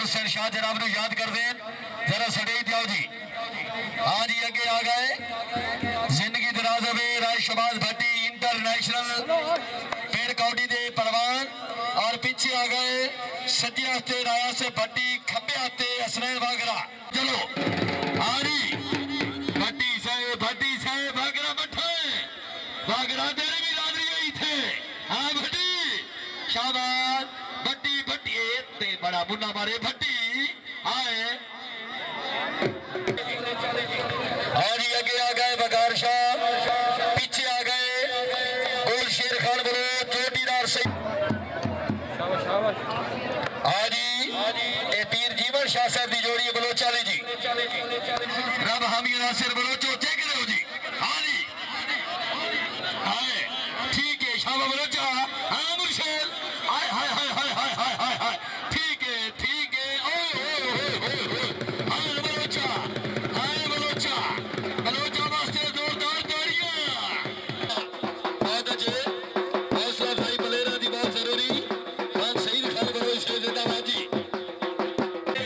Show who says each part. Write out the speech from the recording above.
Speaker 1: और सरशाह जनाब ने याद कर दें जरा सड़े दियाओ जी। हाँ जी अगे आ गए जिंदगी दराज होवे राय शबाज भट्टी इंटरनेशनल पेड़ काउडी दे पहलवान और पीछे आ गए सज्जे हस्ते राया से भट्टी खब्बे हस्ते हसनैन वागरा। चलो आरी भट्टी साहेब वागरा मठे वागरा तेरे भी राजी गई थे। हाँ भट्टी शाबाश भट्टी भट्टी ते बड़ा मुन्ना मारे भट्टी आए और ये आगे आ गए बगार शाह पीछे आ गए गोल शेर खान बोलो चोटीदार से हाजी ए पीर जीवन शाह साहब की जोड़ी बोलो चाली जी रब हामी नासिर बोलो